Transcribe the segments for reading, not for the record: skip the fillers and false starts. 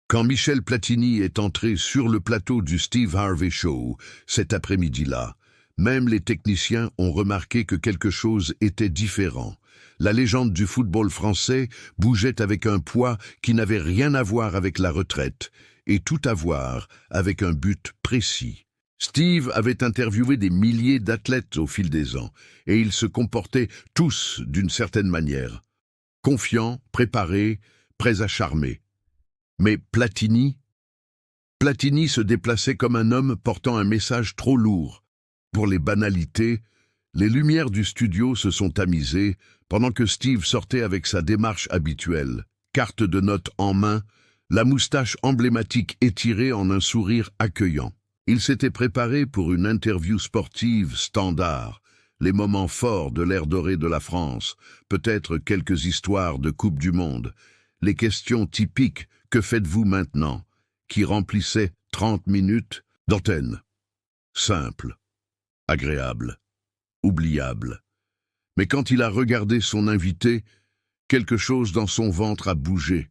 Quand Michel Platini est entré sur le plateau du Steve Harvey Show, cet après-midi-là, même les techniciens ont remarqué que quelque chose était différent. La légende du football français bougeait avec un poids qui n'avait rien à voir avec la retraite, et tout à voir avec un but précis. Steve avait interviewé des milliers d'athlètes au fil des ans, et ils se comportaient tous d'une certaine manière. Confiants, préparés, prêts à charmer. Mais Platini se déplaçait comme un homme portant un message trop lourd. Pour les banalités, les lumières du studio se sont tamisées pendant que Steve sortait avec sa démarche habituelle, carte de notes en main, la moustache emblématique étirée en un sourire accueillant. Il s'était préparé pour une interview sportive standard, les moments forts de l'ère dorée de la France, peut-être quelques histoires de Coupe du Monde, les questions typiques « Que faites-vous maintenant ?» qui remplissaient 30 minutes d'antenne. Simple, agréable, oubliable. Mais quand il a regardé son invité, quelque chose dans son ventre a bougé.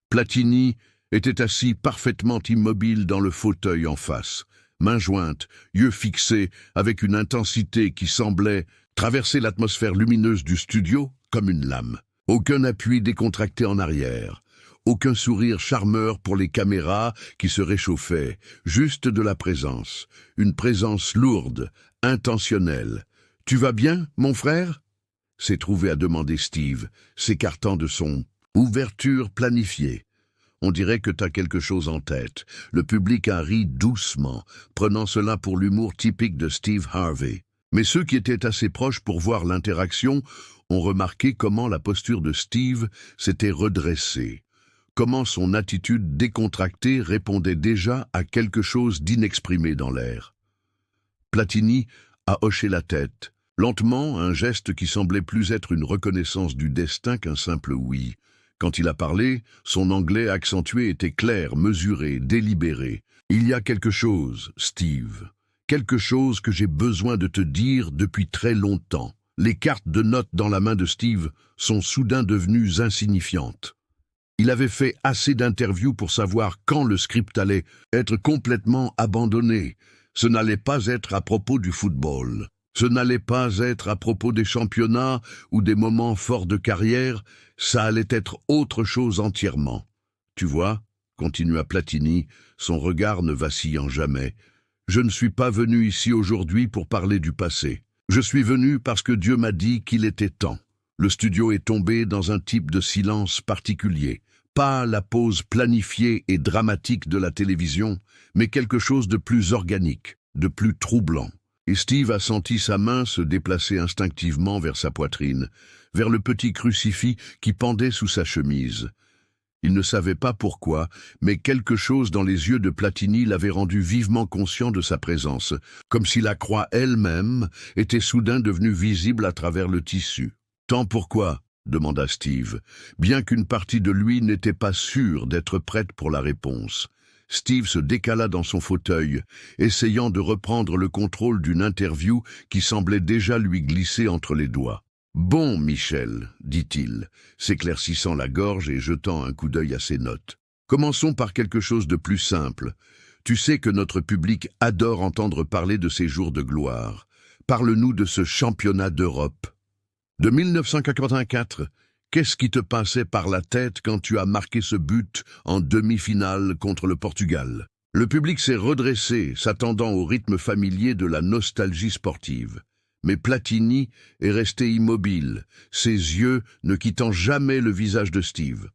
Platini était assis parfaitement immobile dans le fauteuil en face, mains jointes, yeux fixés, avec une intensité qui semblait traverser l'atmosphère lumineuse du studio comme une lame. Aucun appui décontracté en arrière, aucun sourire charmeur pour les caméras qui se réchauffaient, juste de la présence, une présence lourde, intentionnelle. « Tu vas bien, mon frère ?» s'est trouvé à demander Steve, s'écartant de son ouverture planifiée. On dirait que t'as quelque chose en tête. Le public a ri doucement, prenant cela pour l'humour typique de Steve Harvey. Mais ceux qui étaient assez proches pour voir l'interaction ont remarqué comment la posture de Steve s'était redressée, comment son attitude décontractée répondait déjà à quelque chose d'inexprimé dans l'air. Platini a hoché la tête, lentement, un geste qui semblait plus être une reconnaissance du destin qu'un simple oui. Quand il a parlé, son anglais accentué était clair, mesuré, délibéré. « Il y a quelque chose, Steve, quelque chose que j'ai besoin de te dire depuis très longtemps. » Les cartes de notes dans la main de Steve sont soudain devenues insignifiantes. Il avait fait assez d'interviews pour savoir quand le script allait être complètement abandonné. Ce n'allait pas être à propos du football. Ce n'allait pas être à propos des championnats ou des moments forts de carrière, ça allait être autre chose entièrement. Tu vois, continua Platini, son regard ne vacillant jamais, je ne suis pas venu ici aujourd'hui pour parler du passé. Je suis venu parce que Dieu m'a dit qu'il était temps. Le studio est tombé dans un type de silence particulier. Pas la pause planifiée et dramatique de la télévision, mais quelque chose de plus organique, de plus troublant. Et Steve a senti sa main se déplacer instinctivement vers sa poitrine, vers le petit crucifix qui pendait sous sa chemise. Il ne savait pas pourquoi, mais quelque chose dans les yeux de Platini l'avait rendu vivement conscient de sa présence, comme si la croix elle-même était soudain devenue visible à travers le tissu. « Tant pourquoi ?» demanda Steve, bien qu'une partie de lui n'était pas sûre d'être prête pour la réponse. Steve se décala dans son fauteuil, essayant de reprendre le contrôle d'une interview qui semblait déjà lui glisser entre les doigts. « Bon, Michel, dit-il, s'éclaircissant la gorge et jetant un coup d'œil à ses notes. Commençons par quelque chose de plus simple. Tu sais que notre public adore entendre parler de ces jours de gloire. Parle-nous de ce championnat d'Europe. De 1984, qu'est-ce qui te passait par la tête quand tu as marqué ce but en demi-finale contre le Portugal? Le public s'est redressé, s'attendant au rythme familier de la nostalgie sportive. Mais Platini est resté immobile, ses yeux ne quittant jamais le visage de Steve.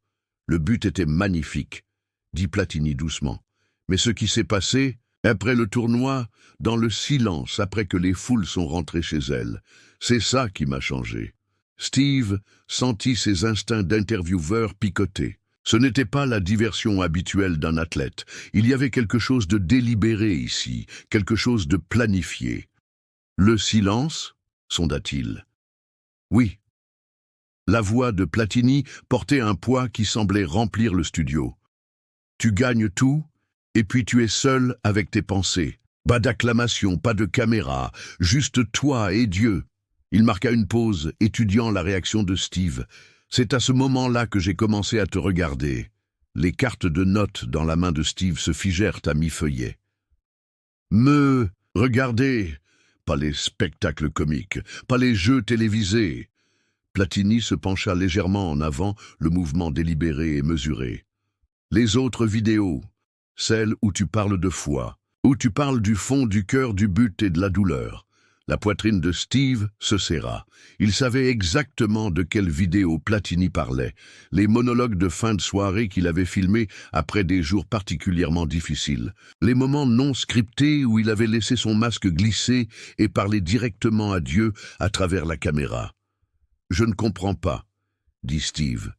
Le but était magnifique, dit Platini doucement. Mais ce qui s'est passé, après le tournoi, dans le silence, après que les foules sont rentrées chez elles, c'est ça qui m'a changé. Steve sentit ses instincts d'intervieweur picoter. Ce n'était pas la diversion habituelle d'un athlète. Il y avait quelque chose de délibéré ici, quelque chose de planifié. Le silence, sonda-t-il. Oui. La voix de Platini portait un poids qui semblait remplir le studio. Tu gagnes tout, et puis tu es seul avec tes pensées. Pas d'acclamation, pas de caméra, juste toi et Dieu. Il marqua une pause, étudiant la réaction de Steve. C'est à ce moment-là que j'ai commencé à te regarder. Les cartes de notes dans la main de Steve se figèrent à mi-feuillet. Regardez, pas les spectacles comiques, pas les jeux télévisés. Platini se pencha légèrement en avant, le mouvement délibéré et mesuré. Les autres vidéos, celles où tu parles de foi, où tu parles du fond du cœur, du but et de la douleur. La poitrine de Steve se serra. Il savait exactement de quelle vidéo Platini parlait, les monologues de fin de soirée qu'il avait filmés après des jours particulièrement difficiles, les moments non scriptés où il avait laissé son masque glisser et parlé directement à Dieu à travers la caméra. « Je ne comprends pas », dit Steve,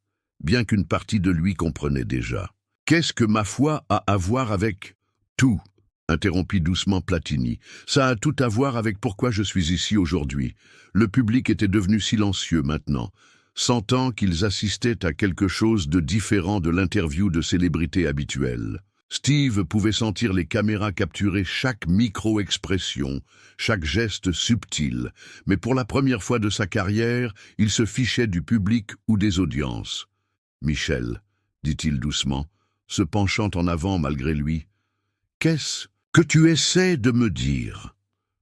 bien qu'une partie de lui comprenait déjà. « Qu'est-ce que ma foi a à voir avec tout ?» interrompit doucement Platini. « Ça a tout à voir avec pourquoi je suis ici aujourd'hui. » Le public était devenu silencieux maintenant, sentant qu'ils assistaient à quelque chose de différent de l'interview de célébrité habituelle. Steve pouvait sentir les caméras capturer chaque micro-expression, chaque geste subtil, mais pour la première fois de sa carrière, il se fichait du public ou des audiences. « Michel, » dit-il doucement, se penchant en avant malgré lui, « qu'est-ce que tu essaies de me dire ?»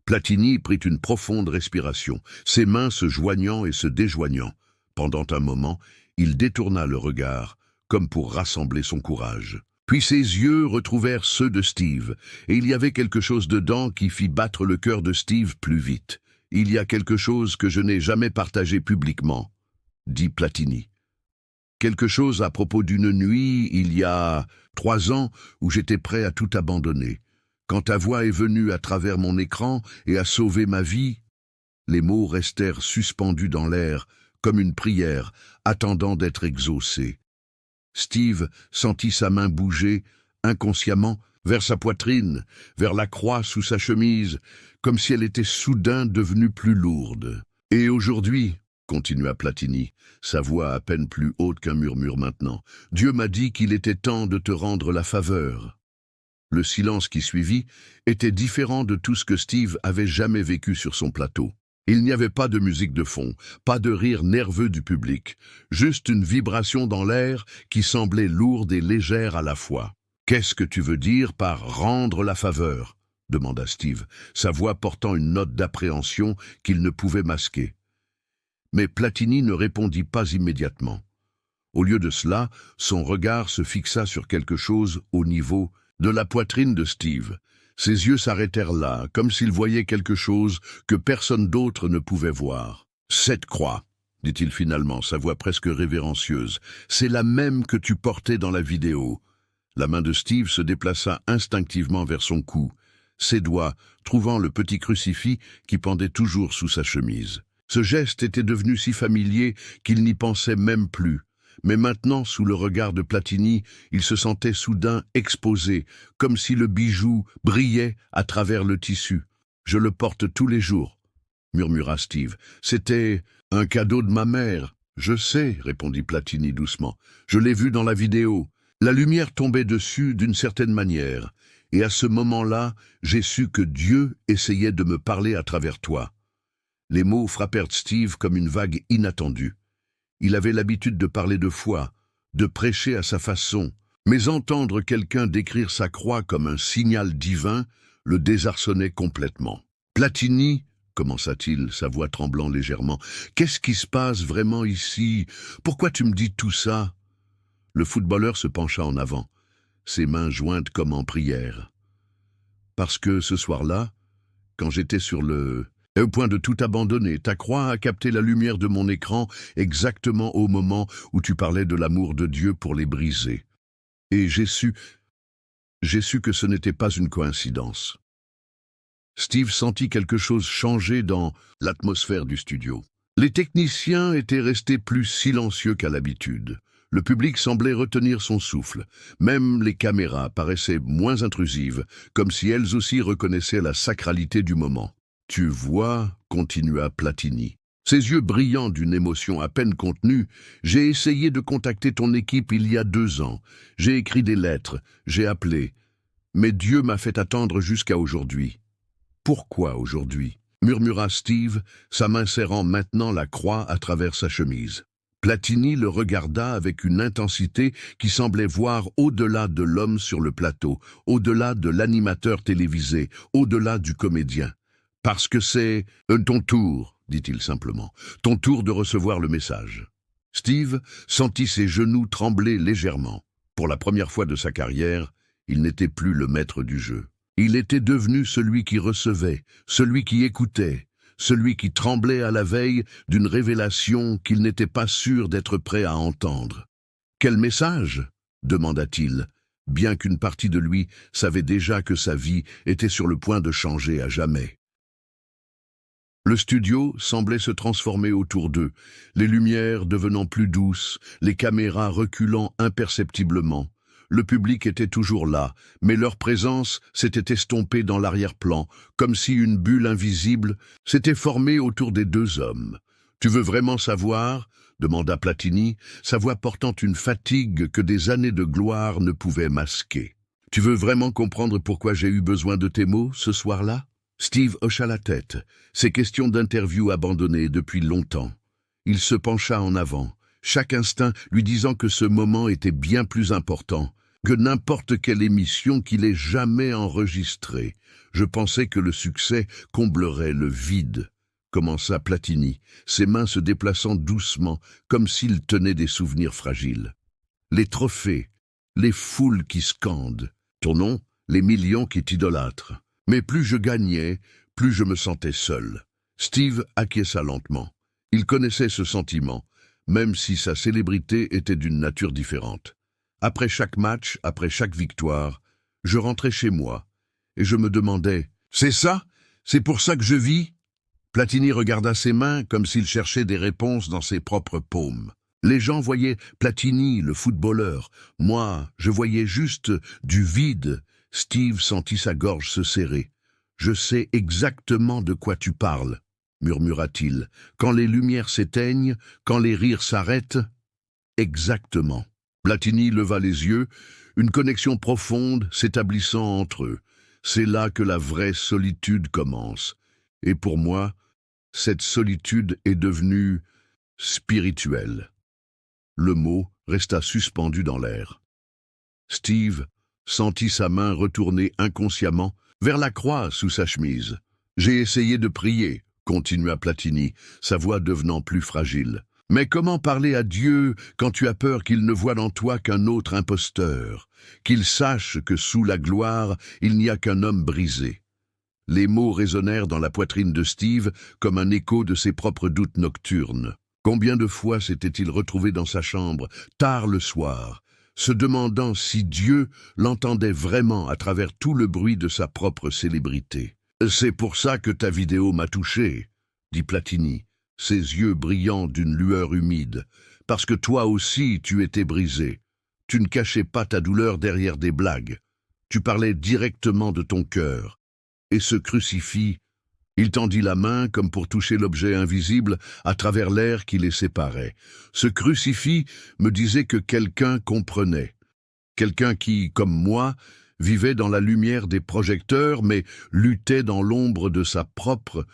Platini prit une profonde respiration, ses mains se joignant et se déjoignant. Pendant un moment, il détourna le regard, comme pour rassembler son courage. Puis ses yeux retrouvèrent ceux de Steve, et il y avait quelque chose dedans qui fit battre le cœur de Steve plus vite. « Il y a quelque chose que je n'ai jamais partagé publiquement, » dit Platini. « Quelque chose à propos d'une nuit, il y a 3 ans, où j'étais prêt à tout abandonner. Quand ta voix est venue à travers mon écran et a sauvé ma vie, les mots restèrent suspendus dans l'air, comme une prière, attendant d'être exaucés. Steve sentit sa main bouger, inconsciemment, vers sa poitrine, vers la croix sous sa chemise, comme si elle était soudain devenue plus lourde. « Et aujourd'hui, » continua Platini, sa voix à peine plus haute qu'un murmure maintenant, « Dieu m'a dit qu'il était temps de te rendre la faveur. » Le silence qui suivit était différent de tout ce que Steve avait jamais vécu sur son plateau. Il n'y avait pas de musique de fond, pas de rire nerveux du public, juste une vibration dans l'air qui semblait lourde et légère à la fois. « Qu'est-ce que tu veux dire par « rendre la faveur » demanda Steve, sa voix portant une note d'appréhension qu'il ne pouvait masquer. Mais Platini ne répondit pas immédiatement. Au lieu de cela, son regard se fixa sur quelque chose au niveau de la poitrine de Steve. Ses yeux s'arrêtèrent là, comme s'il voyait quelque chose que personne d'autre ne pouvait voir. « Cette croix, » dit-il finalement, sa voix presque révérencieuse, « c'est la même que tu portais dans la vidéo. » La main de Steve se déplaça instinctivement vers son cou, ses doigts trouvant le petit crucifix qui pendait toujours sous sa chemise. Ce geste était devenu si familier qu'il n'y pensait même plus. Mais maintenant, sous le regard de Platini, il se sentait soudain exposé, comme si le bijou brillait à travers le tissu. « Je le porte tous les jours, » murmura Steve. « C'était un cadeau de ma mère. »« Je sais, » répondit Platini doucement. « Je l'ai vu dans la vidéo. La lumière tombait dessus d'une certaine manière. Et à ce moment-là, j'ai su que Dieu essayait de me parler à travers toi. » Les mots frappèrent Steve comme une vague inattendue. Il avait l'habitude de parler de foi, de prêcher à sa façon, mais entendre quelqu'un décrire sa croix comme un signal divin le désarçonnait complètement. « Platini, » commença-t-il, sa voix tremblant légèrement, « qu'est-ce qui se passe vraiment ici? Pourquoi tu me dis tout ça ?» Le footballeur se pencha en avant, ses mains jointes comme en prière. « Parce que ce soir-là, quand j'étais au point de tout abandonner, ta croix a capté la lumière de mon écran exactement au moment où tu parlais de l'amour de Dieu pour les briser. Et j'ai su que ce n'était pas une coïncidence. » Steve sentit quelque chose changer dans l'atmosphère du studio. Les techniciens étaient restés plus silencieux qu'à l'habitude. Le public semblait retenir son souffle. Même les caméras paraissaient moins intrusives, comme si elles aussi reconnaissaient la sacralité du moment. « Tu vois, » continua Platini, ses yeux brillants d'une émotion à peine contenue, « j'ai essayé de contacter ton équipe il y a 2 ans. J'ai écrit des lettres, j'ai appelé. Mais Dieu m'a fait attendre jusqu'à aujourd'hui. »« Pourquoi aujourd'hui ?» murmura Steve, sa main serrant maintenant la croix à travers sa chemise. Platini le regarda avec une intensité qui semblait voir au-delà de l'homme sur le plateau, au-delà de l'animateur télévisé, au-delà du comédien. « Parce que c'est ton tour », dit-il simplement, « ton tour de recevoir le message. » Steve sentit ses genoux trembler légèrement. Pour la première fois de sa carrière, il n'était plus le maître du jeu. Il était devenu celui qui recevait, celui qui écoutait, celui qui tremblait à la veille d'une révélation qu'il n'était pas sûr d'être prêt à entendre. « Quel message ?» demanda-t-il, bien qu'une partie de lui savait déjà que sa vie était sur le point de changer à jamais. Le studio semblait se transformer autour d'eux, les lumières devenant plus douces, les caméras reculant imperceptiblement. Le public était toujours là, mais leur présence s'était estompée dans l'arrière-plan, comme si une bulle invisible s'était formée autour des deux hommes. « Tu veux vraiment savoir ?» demanda Platini, sa voix portant une fatigue que des années de gloire ne pouvaient masquer. « Tu veux vraiment comprendre pourquoi j'ai eu besoin de tes mots ce soir-là ?» Steve hocha la tête, ses questions d'interview abandonnées depuis longtemps. Il se pencha en avant, chaque instinct lui disant que ce moment était bien plus important que n'importe quelle émission qu'il ait jamais enregistrée. « Je pensais que le succès comblerait le vide », commença Platini, ses mains se déplaçant doucement, comme s'il tenait des souvenirs fragiles. « Les trophées, les foules qui scandent, ton nom, les millions qui t'idolâtrent. Mais plus je gagnais, plus je me sentais seul. » Steve acquiesça lentement. Il connaissait ce sentiment, même si sa célébrité était d'une nature différente. Après chaque match, après chaque victoire, je rentrais chez moi, et je me demandais « C'est ça? C'est pour ça que je vis ?» Platini regarda ses mains comme s'il cherchait des réponses dans ses propres paumes. Les gens voyaient Platini, le footballeur. Moi, je voyais juste du vide. Steve sentit sa gorge se serrer. « Je sais exactement de quoi tu parles, » murmura-t-il. « Quand les lumières s'éteignent, quand les rires s'arrêtent. » Exactement. Platini leva les yeux, une connexion profonde s'établissant entre eux. C'est là que la vraie solitude commence. Et pour moi, cette solitude est devenue spirituelle. Le mot resta suspendu dans l'air. Steve sentit sa main retourner inconsciemment vers la croix sous sa chemise. « J'ai essayé de prier », continua Platini, sa voix devenant plus fragile. « Mais comment parler à Dieu quand tu as peur qu'il ne voie en toi qu'un autre imposteur, qu'il sache que sous la gloire, il n'y a qu'un homme brisé ?» Les mots résonnèrent dans la poitrine de Steve comme un écho de ses propres doutes nocturnes. Combien de fois s'était-il retrouvé dans sa chambre, tard le soir, se demandant si Dieu l'entendait vraiment à travers tout le bruit de sa propre célébrité. « C'est pour ça que ta vidéo m'a touché », dit Platini, ses yeux brillants d'une lueur humide, « parce que toi aussi tu étais brisé. Tu ne cachais pas ta douleur derrière des blagues. Tu parlais directement de ton cœur. Et ce crucifix, il tendit la main comme pour toucher l'objet invisible à travers l'air qui les séparait. Ce crucifix me disait que quelqu'un comprenait. Quelqu'un qui, comme moi, vivait dans la lumière des projecteurs, mais luttait dans l'ombre de sa propre...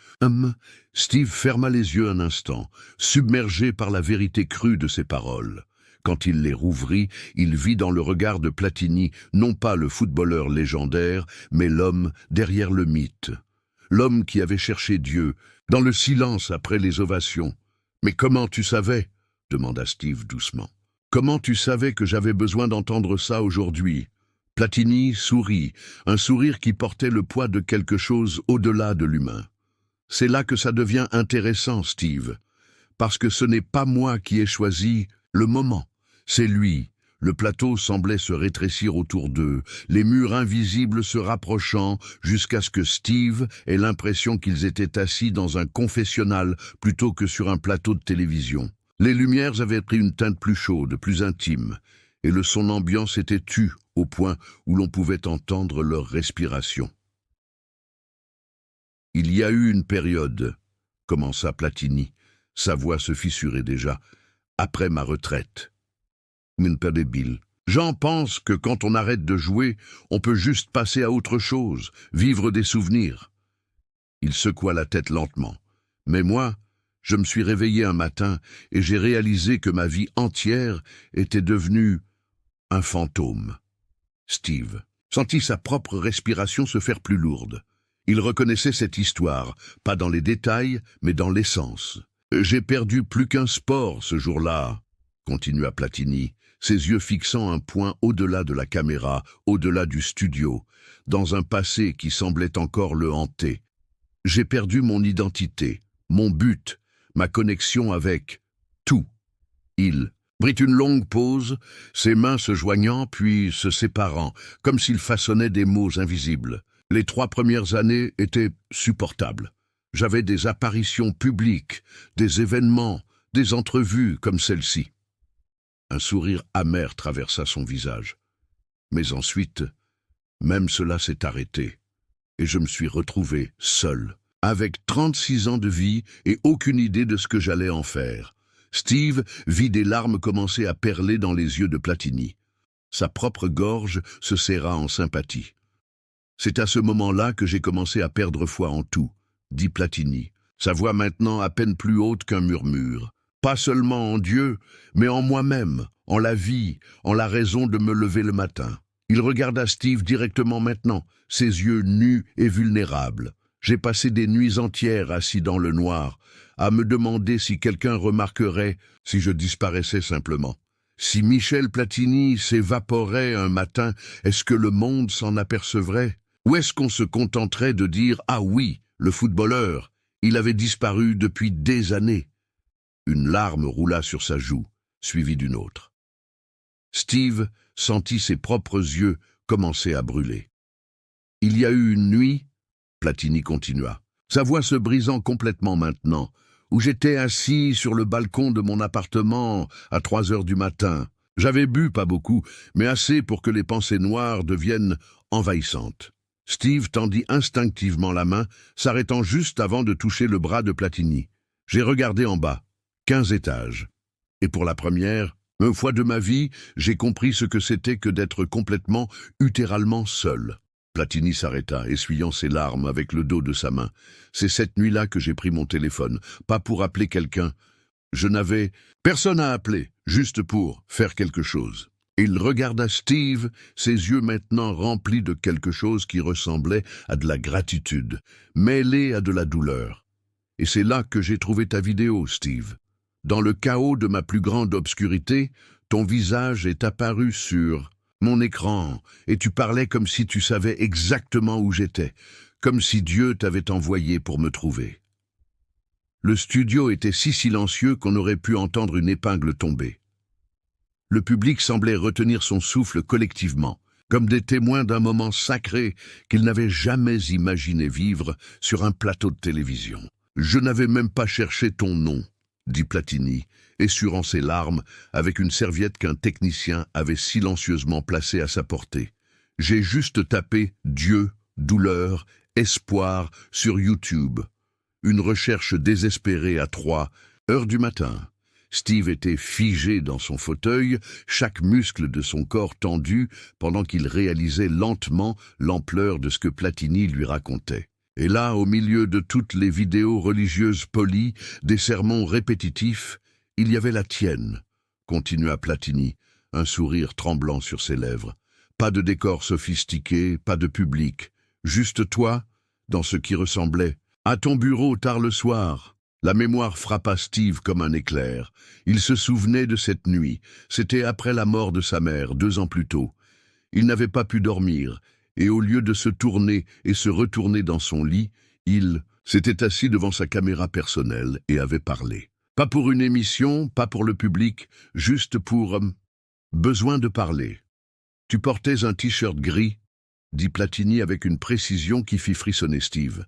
Steve ferma les yeux un instant, submergé par la vérité crue de ses paroles. Quand il les rouvrit, il vit dans le regard de Platini non pas le footballeur légendaire, mais l'homme derrière le mythe. L'homme qui avait cherché Dieu, dans le silence après les ovations. « Mais comment tu savais ?» demanda Steve doucement. « Comment tu savais que j'avais besoin d'entendre ça aujourd'hui ?» Platini sourit, un sourire qui portait le poids de quelque chose au-delà de l'humain. « C'est là que ça devient intéressant, Steve, parce que ce n'est pas moi qui ai choisi le moment, c'est lui. » Le plateau semblait se rétrécir autour d'eux, les murs invisibles se rapprochant jusqu'à ce que Steve ait l'impression qu'ils étaient assis dans un confessionnal plutôt que sur un plateau de télévision. Les lumières avaient pris une teinte plus chaude, plus intime, et le son ambiant s'était tu au point où l'on pouvait entendre leur respiration. « Il y a eu une période, » commença Platini, sa voix se fissurait déjà, « après ma retraite. » J'en pense que quand on arrête de jouer, on peut juste passer à autre chose, vivre des souvenirs. Il secoua la tête lentement. Mais moi, Je me suis réveillé un matin et j'ai réalisé que ma vie entière était devenue un fantôme. Steve sentit sa propre respiration se faire plus lourde. Il reconnaissait cette histoire, pas dans les détails, mais dans l'essence. « J'ai perdu plus qu'un sport ce jour-là », continua Platini, ses yeux fixant un point au-delà de la caméra, au-delà du studio, dans un passé qui semblait encore le hanter. « J'ai perdu mon identité, mon but, ma connexion avec tout. » Il prit une longue pause, ses mains se joignant puis se séparant, comme s'il façonnait des mots invisibles. Les 3 premières années étaient supportables. J'avais des apparitions publiques, des événements, des entrevues comme celle-ci. Un sourire amer traversa son visage. Mais ensuite, même cela s'est arrêté, et je me suis retrouvé seul, avec 36 ans de vie et aucune idée de ce que j'allais en faire. Steve vit des larmes commencer à perler dans les yeux de Platini. Sa propre gorge se serra en sympathie. « C'est à ce moment-là que j'ai commencé à perdre foi en tout, » dit Platini, sa voix maintenant à peine plus haute qu'un murmure. « Pas seulement en Dieu, mais en moi-même, en la vie, en la raison de me lever le matin. » Il regarda Steve directement maintenant, ses yeux nus et vulnérables. J'ai passé des nuits entières assis dans le noir, à me demander si quelqu'un remarquerait si je disparaissais simplement. Si Michel Platini s'évaporait un matin, est-ce que le monde s'en apercevrait? Ou est-ce qu'on se contenterait de dire « Ah oui, le footballeur, il avait disparu depuis des années ». Une larme roula sur sa joue, suivie d'une autre. Steve sentit ses propres yeux commencer à brûler. « Il y a eu une nuit », Platini continua, sa voix se brisant complètement maintenant, où j'étais assis sur le balcon de mon appartement à 3 heures du matin. J'avais bu pas beaucoup, mais assez pour que les pensées noires deviennent envahissantes. Steve tendit instinctivement la main, s'arrêtant juste avant de toucher le bras de Platini. J'ai regardé en bas, 15 étages. Et pour la première fois de ma vie, j'ai compris ce que c'était que d'être complètement, utéralement seul. Platini s'arrêta, essuyant ses larmes avec le dos de sa main. C'est cette nuit-là que j'ai pris mon téléphone, pas pour appeler quelqu'un. Je n'avais personne à appeler, juste pour faire quelque chose. Il regarda Steve, ses yeux maintenant remplis de quelque chose qui ressemblait à de la gratitude, mêlée à de la douleur. Et c'est là que j'ai trouvé ta vidéo, Steve. Dans le chaos de ma plus grande obscurité, ton visage est apparu sur mon écran, et tu parlais comme si tu savais exactement où j'étais, comme si Dieu t'avait envoyé pour me trouver. Le studio était si silencieux qu'on aurait pu entendre une épingle tomber. Le public semblait retenir son souffle collectivement, comme des témoins d'un moment sacré qu'ils n'avaient jamais imaginé vivre sur un plateau de télévision. « Je n'avais même pas cherché ton nom », dit Platini, essurant ses larmes avec une serviette qu'un technicien avait silencieusement placée à sa portée. « J'ai juste tapé « Dieu, douleur, espoir » sur YouTube. Une recherche désespérée à 3 heures du matin. Steve était figé dans son fauteuil, chaque muscle de son corps tendu pendant qu'il réalisait lentement l'ampleur de ce que Platini lui racontait. Et là, au milieu de toutes les vidéos religieuses polies, des sermons répétitifs, il y avait la tienne, continua Platini, un sourire tremblant sur ses lèvres. Pas de décor sophistiqué, pas de public, juste toi, dans ce qui ressemblait à ton bureau tard le soir. La mémoire frappa Steve comme un éclair. Il se souvenait de cette nuit. C'était après la mort de sa mère, 2 ans plus tôt. Il n'avait pas pu dormir, et au lieu de se tourner et se retourner dans son lit, il s'était assis devant sa caméra personnelle et avait parlé. Pas pour une émission, pas pour le public, juste pour besoin de parler. Tu portais un t-shirt gris, dit Platini avec une précision qui fit frissonner Steve.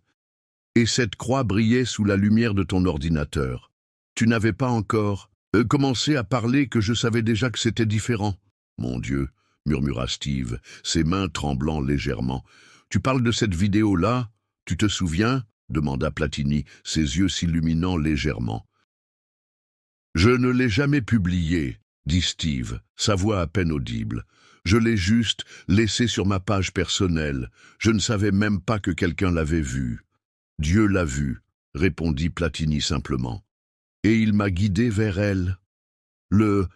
Et cette croix brillait sous la lumière de ton ordinateur. Tu n'avais pas encore commencé à parler que je savais déjà que c'était différent. Mon Dieu, murmura Steve, ses mains tremblant légèrement. Tu parles de cette vidéo-là? Tu te souviens? Demanda Platini, ses yeux s'illuminant légèrement. Je ne l'ai jamais publiée, dit Steve, sa voix à peine audible. Je l'ai juste laissée sur ma page personnelle. Je ne savais même pas que quelqu'un l'avait vue. Dieu l'a vu, répondit Platini simplement. et il m'a guidé vers elle. Le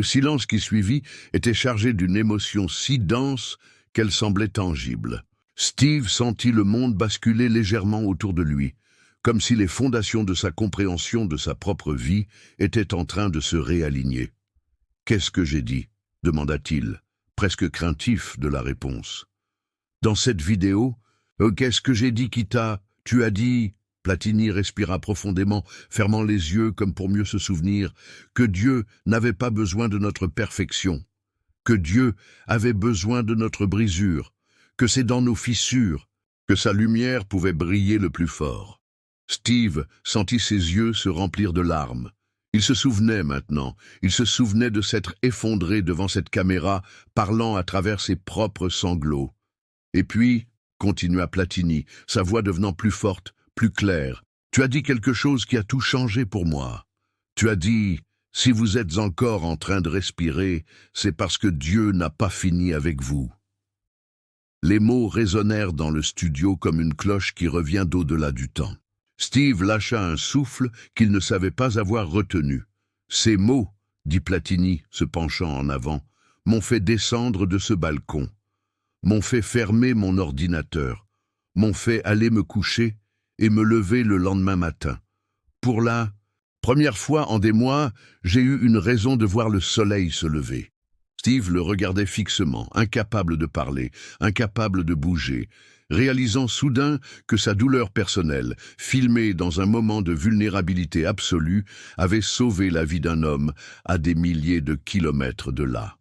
silence qui suivit était chargé d'une émotion si dense qu'elle semblait tangible. Steve sentit le monde basculer légèrement autour de lui, comme si les fondations de sa compréhension de sa propre vie étaient en train de se réaligner. « Qu'est-ce que j'ai dit ?» demanda-t-il, presque craintif de la réponse. « Dans cette vidéo, qu'est-ce que j'ai dit qui t'a... Tu as dit... » Platini respira profondément, fermant les yeux comme pour mieux se souvenir que Dieu n'avait pas besoin de notre perfection, que Dieu avait besoin de notre brisure, que c'est dans nos fissures que sa lumière pouvait briller le plus fort. Steve sentit ses yeux se remplir de larmes. Il se souvenait maintenant, il se souvenait de s'être effondré devant cette caméra, parlant à travers ses propres sanglots. Et puis, continua Platini, sa voix devenant plus forte, plus claire, tu as dit quelque chose qui a tout changé pour moi. Tu as dit, si vous êtes encore en train de respirer, c'est parce que Dieu n'a pas fini avec vous. Les mots résonnèrent dans le studio comme une cloche qui revient d'au-delà du temps. Steve lâcha un souffle qu'il ne savait pas avoir retenu. Ces mots, dit Platini, se penchant en avant, m'ont fait descendre de ce balcon, m'ont fait fermer mon ordinateur, m'ont fait aller me coucher et me lever le lendemain matin. Pour la première fois en des mois, j'ai eu une raison de voir le soleil se lever. Steve le regardait fixement, incapable de parler, incapable de bouger, réalisant soudain que sa douleur personnelle, filmée dans un moment de vulnérabilité absolue, avait sauvé la vie d'un homme à des milliers de kilomètres de là.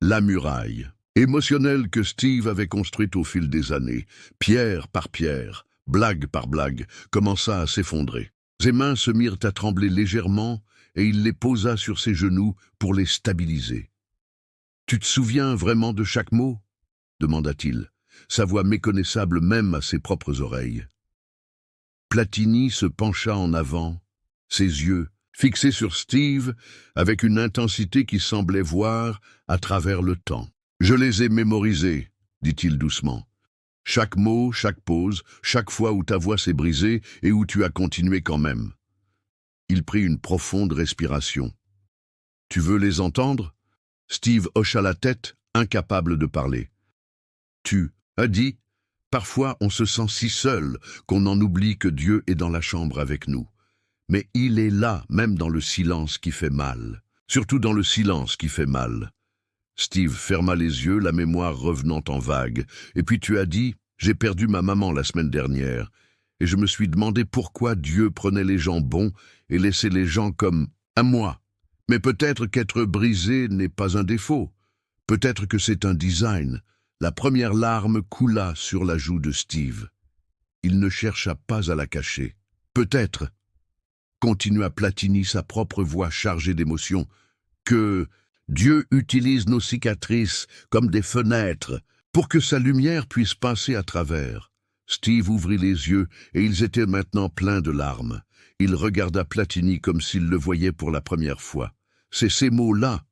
La muraille, émotionnelle que Steve avait construite au fil des années, pierre par pierre, blague par blague, commença à s'effondrer. Ses mains se mirent à trembler légèrement et il les posa sur ses genoux pour les stabiliser. « Tu te souviens vraiment de chaque mot ?» demanda-t-il, sa voix méconnaissable même à ses propres oreilles. Platini se pencha en avant, ses yeux, fixés sur Steve, avec une intensité qui semblait voir à travers le temps. « Je les ai mémorisés, » dit-il doucement. « Chaque mot, chaque pause, chaque fois où ta voix s'est brisée et où tu as continué quand même. » Il prit une profonde respiration. « Tu veux les entendre ?» Steve hocha la tête, incapable de parler. « Tu as dit, parfois on se sent si seul qu'on en oublie que Dieu est dans la chambre avec nous. Mais il est là, même dans le silence qui fait mal. Surtout dans le silence qui fait mal. » Steve ferma les yeux, la mémoire revenant en vague. « Et puis tu as dit, j'ai perdu ma maman la semaine dernière. Et je me suis demandé pourquoi Dieu prenait les gens bons et laissait les gens comme à moi. Mais peut-être qu'être brisé n'est pas un défaut. Peut-être que c'est un design. » La première larme coula sur la joue de Steve. Il ne chercha pas à la cacher. « Peut-être, » continua Platini, sa propre voix chargée d'émotion, « que Dieu utilise nos cicatrices comme des fenêtres pour que sa lumière puisse passer à travers. » Steve ouvrit les yeux et ils étaient maintenant pleins de larmes. Il regarda Platini comme s'il le voyait pour la première fois. « C'est ces mots-là, »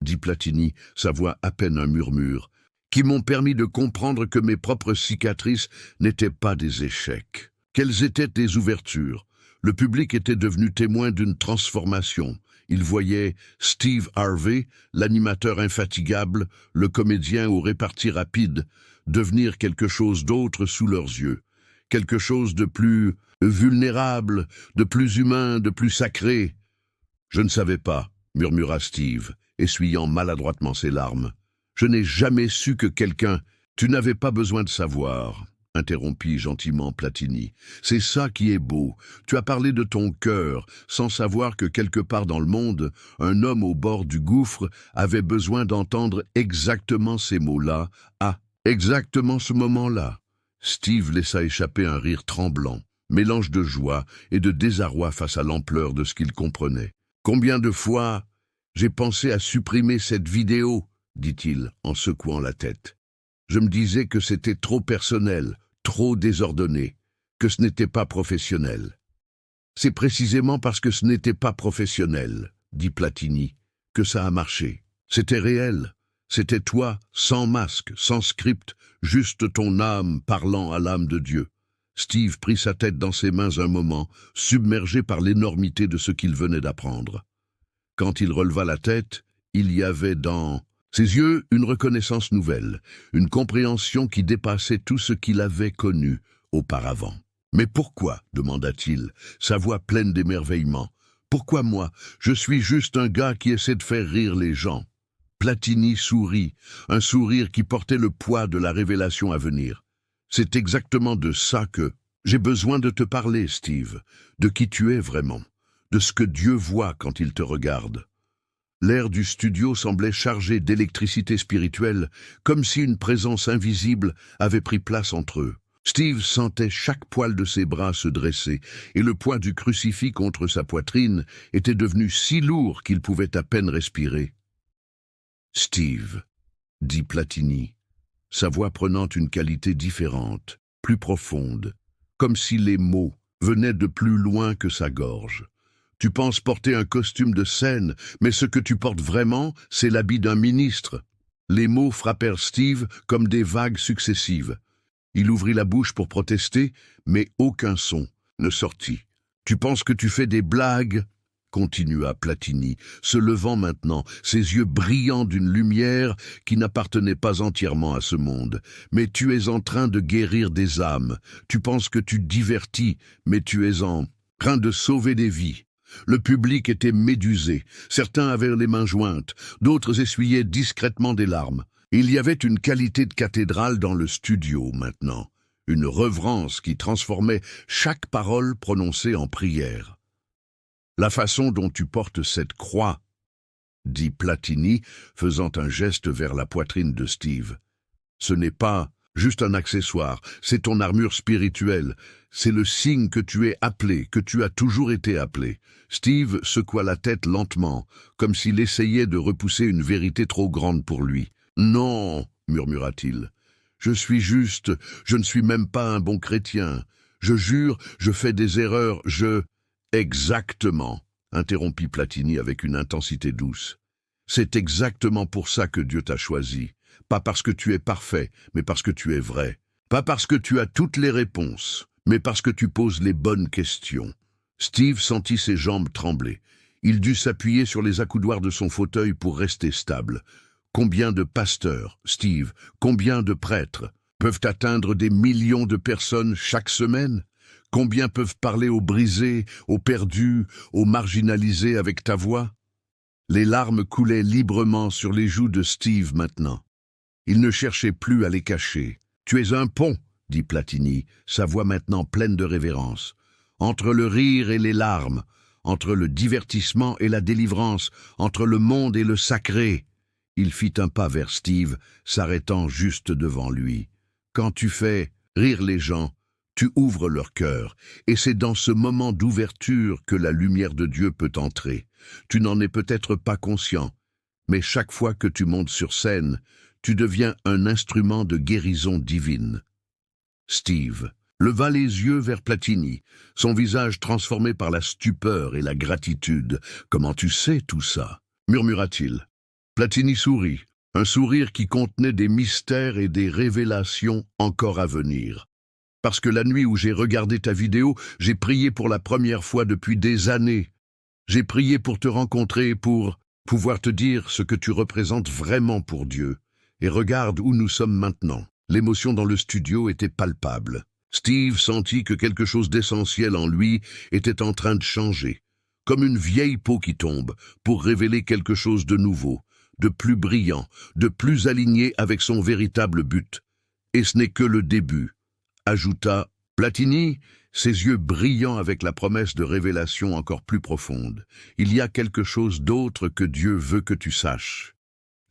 dit Platini, sa voix à peine un murmure, qui m'ont permis de comprendre que mes propres cicatrices n'étaient pas des échecs, qu'elles étaient des ouvertures. Le public était devenu témoin d'une transformation. Il voyait Steve Harvey, l'animateur infatigable, le comédien aux réparties rapides, devenir quelque chose d'autre sous leurs yeux, quelque chose de plus vulnérable, de plus humain, de plus sacré. « Je ne savais pas, » murmura Steve, essuyant maladroitement ses larmes. « Je n'ai jamais su que quelqu'un... » « Tu n'avais pas besoin de savoir, » interrompit gentiment Platini. « C'est ça qui est beau. Tu as parlé de ton cœur, sans savoir que quelque part dans le monde, un homme au bord du gouffre avait besoin d'entendre exactement ces mots-là, à exactement ce moment-là. » Steve laissa échapper un rire tremblant, mélange de joie et de désarroi face à l'ampleur de ce qu'il comprenait. « Combien de fois j'ai pensé à supprimer cette vidéo ?» dit-il en secouant la tête. « Je me disais que c'était trop personnel, trop désordonné, que ce n'était pas professionnel. » « C'est précisément parce que ce n'était pas professionnel, » dit Platini, « que ça a marché. C'était réel, c'était toi, sans masque, sans script, juste ton âme parlant à l'âme de Dieu. Steve prit sa tête dans ses mains un moment, submergé par l'énormité de ce qu'il venait d'apprendre. Quand il releva la tête, il y avait dans ses yeux une reconnaissance nouvelle, une compréhension qui dépassait tout ce qu'il avait connu auparavant. « Mais pourquoi ?» demanda-t-il, sa voix pleine d'émerveillement. « Pourquoi moi? Je suis juste un gars qui essaie de faire rire les gens. » Platini sourit, un sourire qui portait le poids de la révélation à venir. « C'est exactement de ça que j'ai besoin de te parler, Steve, de qui tu es vraiment, de ce que Dieu voit quand il te regarde. » L'air du studio semblait chargé d'électricité spirituelle, comme si une présence invisible avait pris place entre eux. Steve sentait chaque poil de ses bras se dresser, et le poids du crucifix contre sa poitrine était devenu si lourd qu'il pouvait à peine respirer. « Steve, » dit Platini, sa voix prenant une qualité différente, plus profonde, comme si les mots venaient de plus loin que sa gorge. « Tu penses porter un costume de scène, mais ce que tu portes vraiment, c'est l'habit d'un ministre. » Les mots frappèrent Steve comme des vagues successives. Il ouvrit la bouche pour protester, mais aucun son ne sortit. « Tu penses que tu fais des blagues ?» continua Platini, se levant maintenant, ses yeux brillants d'une lumière qui n'appartenait pas entièrement à ce monde. « Mais tu es en train de guérir des âmes. Tu penses que tu divertis, mais tu es en train de sauver des vies. » Le public était médusé. Certains avaient les mains jointes, d'autres essuyaient discrètement des larmes. Il y avait une qualité de cathédrale dans le studio maintenant, une reverence qui transformait chaque parole prononcée en prière. « La façon dont tu portes cette croix, » dit Platini, faisant un geste vers la poitrine de Steve. « Ce n'est pas juste un accessoire, c'est ton armure spirituelle, c'est le signe que tu es appelé, que tu as toujours été appelé. » Steve secoua la tête lentement, comme s'il essayait de repousser une vérité trop grande pour lui. « Non, » murmura-t-il, « je ne suis même pas un bon chrétien. Je jure, je fais des erreurs, je... » « Exactement, » interrompit Platini avec une intensité douce. « C'est exactement pour ça que Dieu t'a choisi. Pas parce que tu es parfait, mais parce que tu es vrai. Pas parce que tu as toutes les réponses, mais parce que tu poses les bonnes questions. » Steve sentit ses jambes trembler. Il dut s'appuyer sur les accoudoirs de son fauteuil pour rester stable. Combien de pasteurs, Steve, combien de prêtres peuvent atteindre des millions de personnes chaque semaine? Combien peuvent parler aux brisés, aux perdus, aux marginalisés avec ta voix? Les larmes coulaient librement sur les joues de Steve maintenant. Il ne cherchait plus à les cacher. « Tu es un pont, » dit Platini, sa voix maintenant pleine de révérence. « Entre le rire et les larmes, entre le divertissement et la délivrance, entre le monde et le sacré. » Il fit un pas vers Steve, s'arrêtant juste devant lui. « Quand tu fais rire les gens, tu ouvres leur cœur, et c'est dans ce moment d'ouverture que la lumière de Dieu peut entrer. Tu n'en es peut-être pas conscient, mais chaque fois que tu montes sur scène, tu deviens un instrument de guérison divine. » Steve leva les yeux vers Platini, son visage transformé par la stupeur et la gratitude. « Comment tu sais tout ça ?» murmura-t-il. Platini sourit, un sourire qui contenait des mystères et des révélations encore à venir. « Parce que la nuit où j'ai regardé ta vidéo, j'ai prié pour la première fois depuis des années. J'ai prié pour te rencontrer, pour pouvoir te dire ce que tu représentes vraiment pour Dieu. Et regarde où nous sommes maintenant. » L'émotion dans le studio était palpable. Steve sentit que quelque chose d'essentiel en lui était en train de changer, comme une vieille peau qui tombe, pour révéler quelque chose de nouveau, de plus brillant, de plus aligné avec son véritable but. Et ce n'est que le début, ajouta Platini, ses yeux brillants avec la promesse de révélation encore plus profonde. Il y a quelque chose d'autre que Dieu veut que tu saches.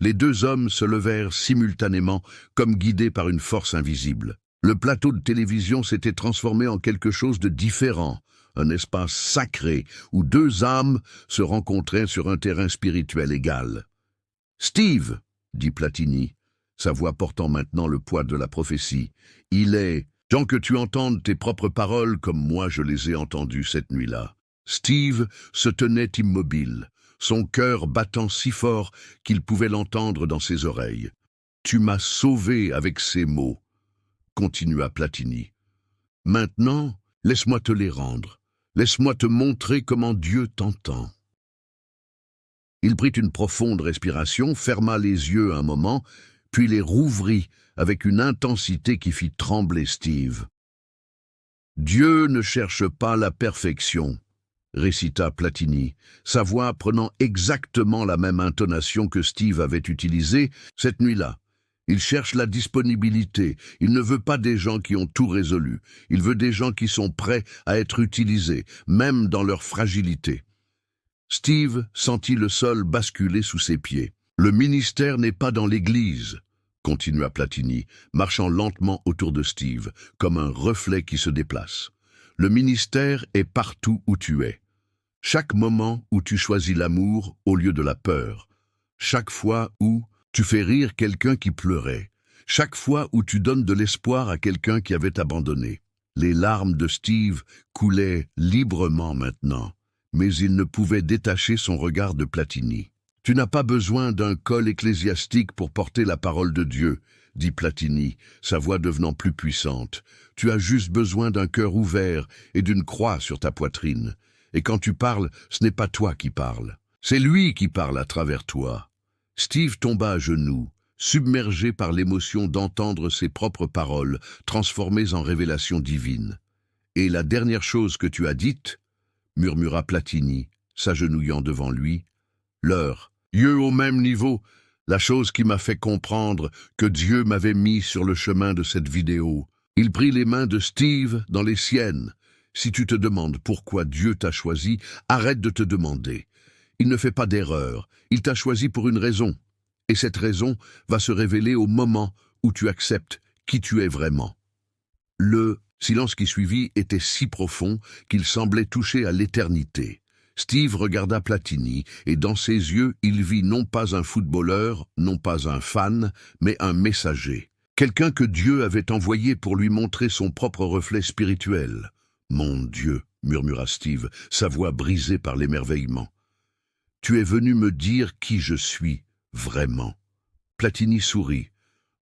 Les deux hommes se levèrent simultanément, comme guidés par une force invisible. Le plateau de télévision s'était transformé en quelque chose de différent, un espace sacré où deux âmes se rencontraient sur un terrain spirituel égal. « Steve !» dit Platini, sa voix portant maintenant le poids de la prophétie. « Il est temps que tu entendes tes propres paroles comme moi je les ai entendues cette nuit-là. » Steve se tenait immobile, son cœur battant si fort qu'il pouvait l'entendre dans ses oreilles. « Tu m'as sauvé avec ces mots, » continua Platini. « Maintenant, laisse-moi te les rendre. Laisse-moi te montrer comment Dieu t'entend. » Il prit une profonde respiration, ferma les yeux un moment, puis les rouvrit avec une intensité qui fit trembler Steve. « Dieu ne cherche pas la perfection, » récita Platini, sa voix prenant exactement la même intonation que Steve avait utilisée cette nuit-là. Il cherche la disponibilité. Il ne veut pas des gens qui ont tout résolu. Il veut des gens qui sont prêts à être utilisés, même dans leur fragilité. Steve sentit le sol basculer sous ses pieds. « Le ministère n'est pas dans l'église, » continua Platini, marchant lentement autour de Steve, comme un reflet qui se déplace. « Le ministère est partout où tu es. Chaque moment où tu choisis l'amour au lieu de la peur. Chaque fois où tu fais rire quelqu'un qui pleurait. Chaque fois où tu donnes de l'espoir à quelqu'un qui avait abandonné. » Les larmes de Steve coulaient librement maintenant, mais il ne pouvait détacher son regard de Platini. « Tu n'as pas besoin d'un col ecclésiastique pour porter la parole de Dieu, » dit Platini, sa voix devenant plus puissante. « Tu as juste besoin d'un cœur ouvert et d'une croix sur ta poitrine. Et quand tu parles, ce n'est pas toi qui parles. C'est lui qui parle à travers toi. » Steve tomba à genoux, submergé par l'émotion d'entendre ses propres paroles transformées en révélations divines. « Et la dernière chose que tu as dite, » murmura Platini, s'agenouillant devant lui, « l'heure, Dieu au même niveau, la chose qui m'a fait comprendre que Dieu m'avait mis sur le chemin de cette vidéo. » Il prit les mains de Steve dans les siennes. « Si tu te demandes pourquoi Dieu t'a choisi, arrête de te demander. Il ne fait pas d'erreur, il t'a choisi pour une raison. Et cette raison va se révéler au moment où tu acceptes qui tu es vraiment. » Le silence qui suivit était si profond qu'il semblait toucher à l'éternité. Steve regarda Platini, et dans ses yeux, il vit non pas un footballeur, non pas un fan, mais un messager. Quelqu'un que Dieu avait envoyé pour lui montrer son propre reflet spirituel. « Mon Dieu !» murmura Steve, sa voix brisée par l'émerveillement. « Tu es venu me dire qui je suis, vraiment. » Platini sourit,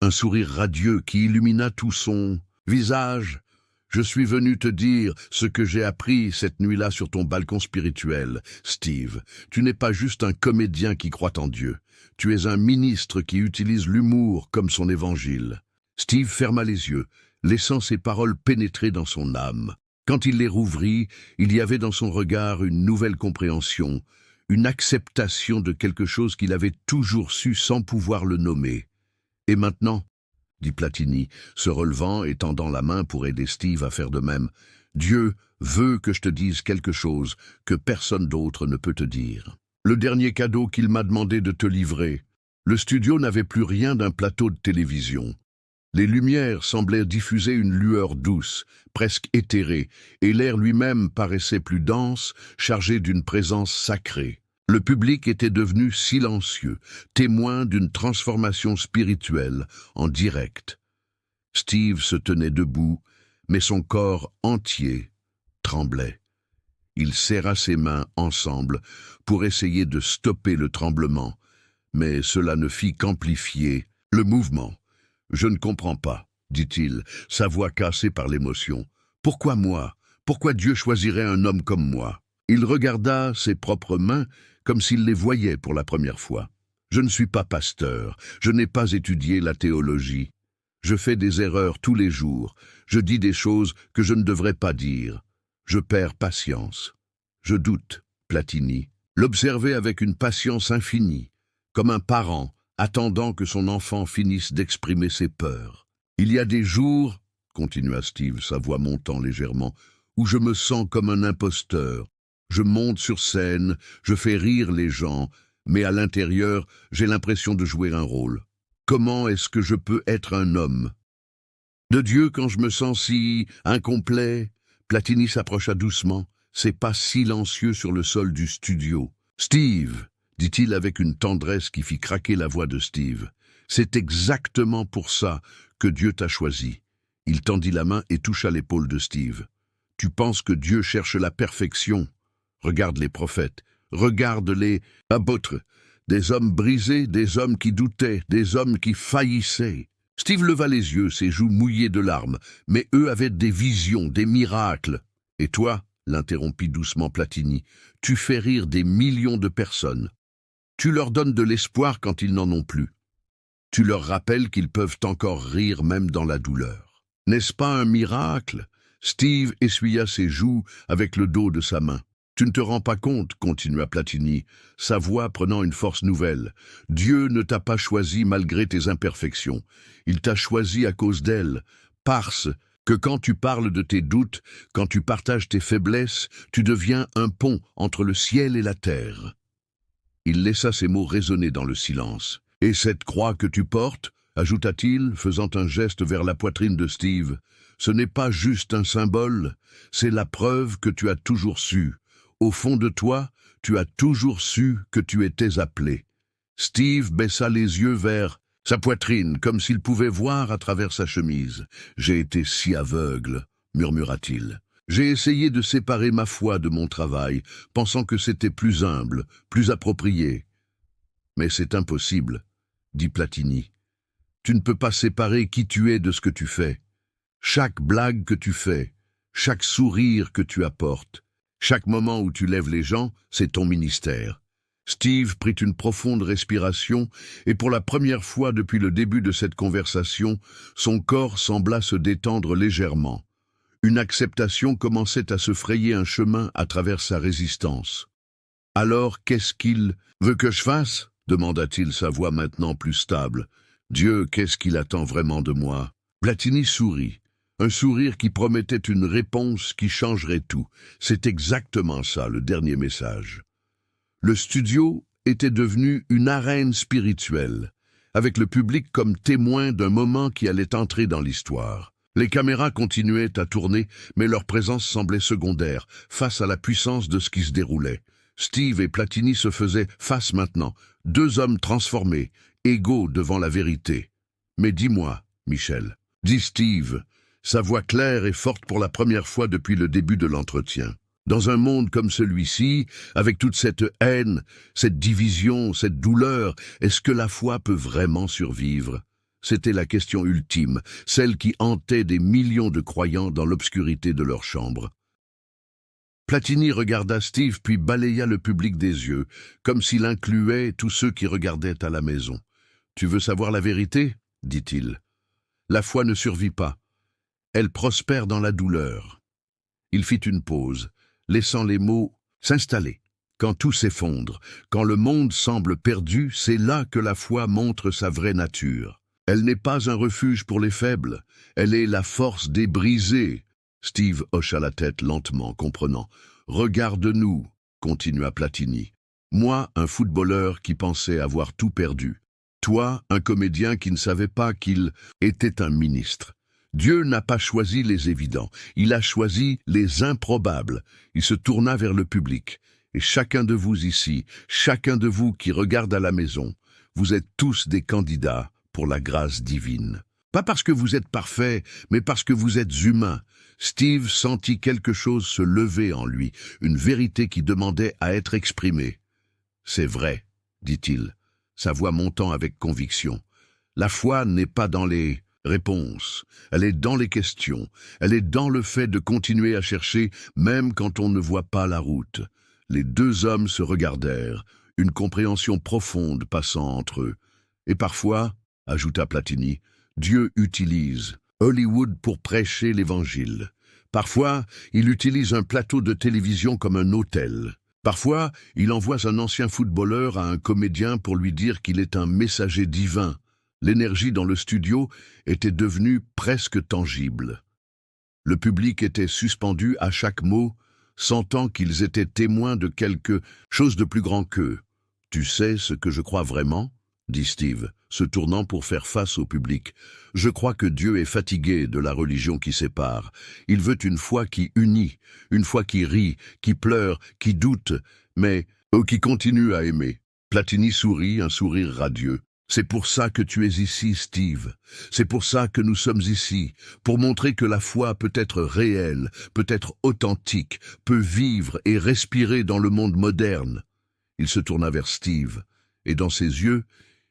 un sourire radieux qui illumina tout son visage. « Je suis venu te dire ce que j'ai appris cette nuit-là sur ton balcon spirituel, Steve. Tu n'es pas juste un comédien qui croit en Dieu. Tu es un ministre qui utilise l'humour comme son évangile. » Steve ferma les yeux, laissant ses paroles pénétrer dans son âme. Quand il les rouvrit, il y avait dans son regard une nouvelle compréhension, une acceptation de quelque chose qu'il avait toujours su sans pouvoir le nommer. « Et maintenant ?» dit Platini, se relevant et tendant la main pour aider Steve à faire de même. « Dieu veut que je te dise quelque chose que personne d'autre ne peut te dire. Le dernier cadeau qu'il m'a demandé de te livrer. » Le studio n'avait plus rien d'un plateau de télévision. Les lumières semblaient diffuser une lueur douce, presque éthérée, et l'air lui-même paraissait plus dense, chargé d'une présence sacrée. Le public était devenu silencieux, témoin d'une transformation spirituelle en direct. Steve se tenait debout, mais son corps entier tremblait. Il serra ses mains ensemble pour essayer de stopper le tremblement, mais cela ne fit qu'amplifier le mouvement. « Je ne comprends pas, » dit-il, sa voix cassée par l'émotion. « Pourquoi moi? Pourquoi Dieu choisirait un homme comme moi ?» Il regarda ses propres mains comme s'il les voyait pour la première fois. « Je ne suis pas pasteur, je n'ai pas étudié la théologie. Je fais des erreurs tous les jours, je dis des choses que je ne devrais pas dire. Je perds patience. Je doute, » Platini l'observait avec une patience infinie, comme un parent attendant que son enfant finisse d'exprimer ses peurs. « Il y a des jours, » continua Steve, sa voix montant légèrement, « où je me sens comme un imposteur. Je monte sur scène, je fais rire les gens, mais à l'intérieur, j'ai l'impression de jouer un rôle. Comment est-ce que je peux être un homme de Dieu quand je me sens si incomplet ?» Platini s'approcha doucement, ses pas silencieux sur le sol du studio. « Steve !» dit-il avec une tendresse qui fit craquer la voix de Steve. « C'est exactement pour ça que Dieu t'a choisi. » Il tendit la main et toucha l'épaule de Steve. « Tu penses que Dieu cherche la perfection? Regarde les prophètes, regarde les apôtres, des hommes brisés, des hommes qui doutaient, des hommes qui faillissaient. Steve leva les yeux, ses joues mouillées de larmes, mais eux avaient des visions, des miracles. Et toi, l'interrompit doucement Platini, tu fais rire des millions de personnes. Tu leur donnes de l'espoir quand ils n'en ont plus. Tu leur rappelles qu'ils peuvent encore rire même dans la douleur. N'est-ce pas un miracle? Steve essuya ses joues avec le dos de sa main. Tu ne te rends pas compte, continua Platini, sa voix prenant une force nouvelle. Dieu ne t'a pas choisi malgré tes imperfections. Il t'a choisi à cause d'elles, parce que quand tu parles de tes doutes, quand tu partages tes faiblesses, tu deviens un pont entre le ciel et la terre. Il laissa ces mots résonner dans le silence. Et cette croix que tu portes, ajouta-t-il, faisant un geste vers la poitrine de Steve, ce n'est pas juste un symbole, c'est la preuve que tu as toujours su. Au fond de toi, tu as toujours su que tu étais appelé. Steve baissa les yeux vers sa poitrine, comme s'il pouvait voir à travers sa chemise. « J'ai été si aveugle, » murmura-t-il. « J'ai essayé de séparer ma foi de mon travail, pensant que c'était plus humble, plus approprié. Mais c'est impossible, » dit Platini. « Tu ne peux pas séparer qui tu es de ce que tu fais. Chaque blague que tu fais, chaque sourire que tu apportes, chaque moment où tu lèves les gens, c'est ton ministère. » Steve prit une profonde respiration et pour la première fois depuis le début de cette conversation, son corps sembla se détendre légèrement. Une acceptation commençait à se frayer un chemin à travers sa résistance. « Alors, qu'est-ce qu'il veut que je fasse ?» demanda-t-il, sa voix maintenant plus stable. « Dieu, qu'est-ce qu'il attend vraiment de moi ?» Platini sourit. Un sourire qui promettait une réponse qui changerait tout. C'est exactement ça, le dernier message. Le studio était devenu une arène spirituelle, avec le public comme témoin d'un moment qui allait entrer dans l'histoire. Les caméras continuaient à tourner, mais leur présence semblait secondaire, face à la puissance de ce qui se déroulait. Steve et Platini se faisaient face maintenant, deux hommes transformés, égaux devant la vérité. « Mais dis-moi, Michel, » dit Steve, sa voix claire et forte pour la première fois depuis le début de l'entretien. Dans un monde comme celui-ci, avec toute cette haine, cette division, cette douleur, est-ce que la foi peut vraiment survivre? C'était la question ultime, celle qui hantait des millions de croyants dans l'obscurité de leur chambre. Platini regarda Steve puis balaya le public des yeux, comme s'il incluait tous ceux qui regardaient à la maison. « Tu veux savoir la vérité ?» dit-il. « La foi ne survit pas. Elle prospère dans la douleur. » Il fit une pause, laissant les mots s'installer. Quand tout s'effondre, quand le monde semble perdu, c'est là que la foi montre sa vraie nature. Elle n'est pas un refuge pour les faibles, elle est la force des brisés. Steve hocha la tête lentement, comprenant. « Regarde-nous, » continua Platini. « Moi, un footballeur qui pensait avoir tout perdu. Toi, un comédien qui ne savait pas qu'il était un ministre. Dieu n'a pas choisi les évidents, il a choisi les improbables. » Il se tourna vers le public. « Et chacun de vous ici, chacun de vous qui regarde à la maison, vous êtes tous des candidats pour la grâce divine. Pas parce que vous êtes parfaits, mais parce que vous êtes humains. » Steve sentit quelque chose se lever en lui, une vérité qui demandait à être exprimée. « C'est vrai, » dit-il, sa voix montant avec conviction. « La foi n'est pas dans les réponses, elle est dans les questions, elle est dans le fait de continuer à chercher même quand on ne voit pas la route. » Les deux hommes se regardèrent, une compréhension profonde passant entre eux. « Et parfois, » ajouta Platini, « Dieu utilise Hollywood pour prêcher l'Évangile. Parfois, il utilise un plateau de télévision comme un autel. Parfois, il envoie un ancien footballeur à un comédien pour lui dire qu'il est un messager divin. » L'énergie dans le studio était devenue presque tangible. Le public était suspendu à chaque mot, sentant qu'ils étaient témoins de quelque chose de plus grand qu'eux. « Tu sais ce que je crois vraiment ?» dit Steve, se tournant pour faire face au public. « Je crois que Dieu est fatigué de la religion qui sépare. Il veut une foi qui unit, une foi qui rit, qui pleure, qui doute, mais qui continue à aimer. » Platini sourit, un sourire radieux. « C'est pour ça que tu es ici, Steve. C'est pour ça que nous sommes ici, pour montrer que la foi peut être réelle, peut être authentique, peut vivre et respirer dans le monde moderne. » Il se tourna vers Steve, et dans ses yeux,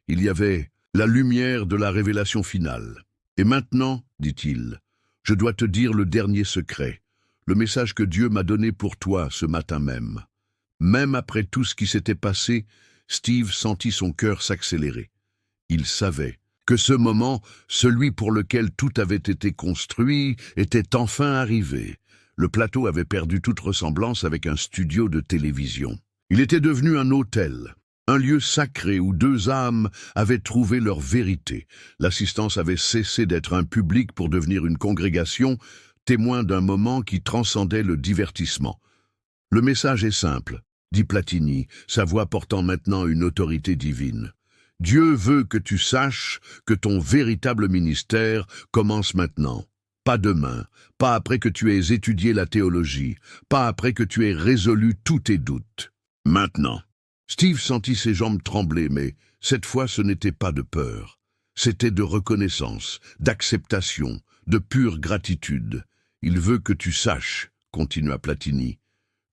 il y avait la lumière de la révélation finale. Et maintenant, dit-il, je dois te dire le dernier secret, le message que Dieu m'a donné pour toi ce matin même. Même après tout ce qui s'était passé, Steve sentit son cœur s'accélérer. Il savait que ce moment, celui pour lequel tout avait été construit, était enfin arrivé. Le plateau avait perdu toute ressemblance avec un studio de télévision. Il était devenu un hôtel, un lieu sacré où deux âmes avaient trouvé leur vérité. L'assistance avait cessé d'être un public pour devenir une congrégation, témoin d'un moment qui transcendait le divertissement. Le message est simple, dit Platini, sa voix portant maintenant une autorité divine. Dieu veut que tu saches que ton véritable ministère commence maintenant. Pas demain, pas après que tu aies étudié la théologie, pas après que tu aies résolu tous tes doutes. Maintenant. Steve sentit ses jambes trembler, mais cette fois ce n'était pas de peur. C'était de reconnaissance, d'acceptation, de pure gratitude. Il veut que tu saches, continua Platini,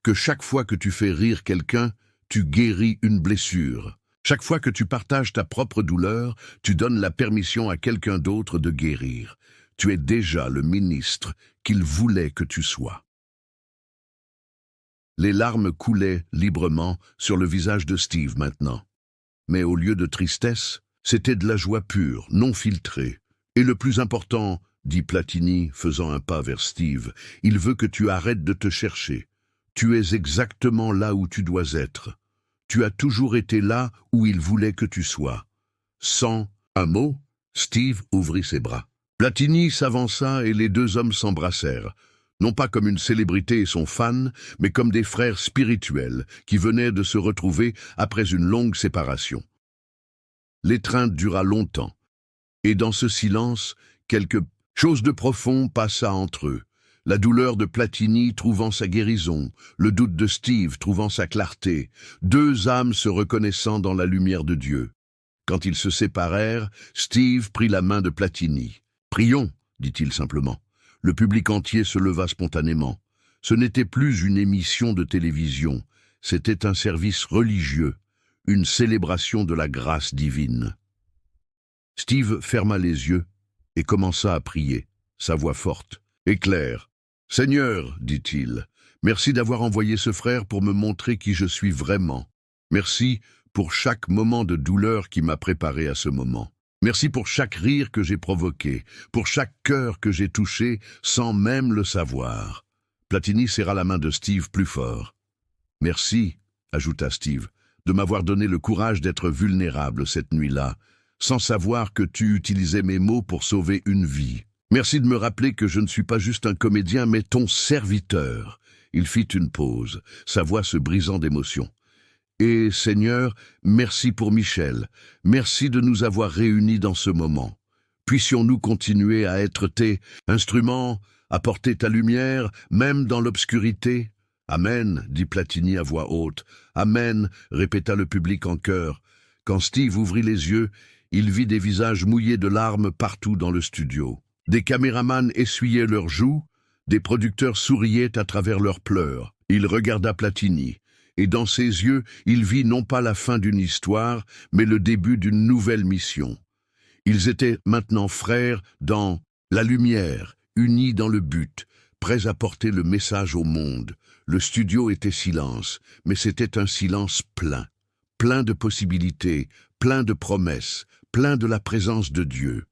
que chaque fois que tu fais rire quelqu'un, tu guéris une blessure. Chaque fois que tu partages ta propre douleur, tu donnes la permission à quelqu'un d'autre de guérir. Tu es déjà le ministre qu'il voulait que tu sois. Les larmes coulaient librement sur le visage de Steve maintenant. Mais au lieu de tristesse, c'était de la joie pure, non filtrée. Et le plus important, dit Platini, faisant un pas vers Steve, il veut que tu arrêtes de te chercher. Tu es exactement là où tu dois être. Tu as toujours été là où il voulait que tu sois. Sans un mot, Steve ouvrit ses bras. Platini s'avança et les deux hommes s'embrassèrent, non pas comme une célébrité et son fan, mais comme des frères spirituels qui venaient de se retrouver après une longue séparation. L'étreinte dura longtemps, et dans ce silence, quelque chose de profond passa entre eux. La douleur de Platini trouvant sa guérison, le doute de Steve trouvant sa clarté, deux âmes se reconnaissant dans la lumière de Dieu. Quand ils se séparèrent, Steve prit la main de Platini. « Prions », dit-il simplement. Le public entier se leva spontanément. Ce n'était plus une émission de télévision, c'était un service religieux, une célébration de la grâce divine. Steve ferma les yeux et commença à prier, sa voix forte et claire. « Seigneur, dit-il, merci d'avoir envoyé ce frère pour me montrer qui je suis vraiment. Merci pour chaque moment de douleur qui m'a préparé à ce moment. Merci pour chaque rire que j'ai provoqué, pour chaque cœur que j'ai touché sans même le savoir. » Platini serra la main de Steve plus fort. « Merci, ajouta Steve, de m'avoir donné le courage d'être vulnérable cette nuit-là, sans savoir que tu utilisais mes mots pour sauver une vie. Merci de me rappeler que je ne suis pas juste un comédien, mais ton serviteur. » Il fit une pause, sa voix se brisant d'émotion. « Et, Seigneur, merci pour Michel. Merci de nous avoir réunis dans ce moment. Puissions-nous continuer à être tes instruments, à porter ta lumière, même dans l'obscurité. Amen, dit Platini à voix haute. Amen, répéta le public en chœur. Quand Steve ouvrit les yeux, il vit des visages mouillés de larmes partout dans le studio. Des caméramans essuyaient leurs joues, des producteurs souriaient à travers leurs pleurs. Il regarda Platini, et dans ses yeux, il vit non pas la fin d'une histoire, mais le début d'une nouvelle mission. Ils étaient maintenant frères dans la lumière, unis dans le but, prêts à porter le message au monde. Le studio était silence, mais c'était un silence plein, plein de possibilités, plein de promesses, plein de la présence de Dieu.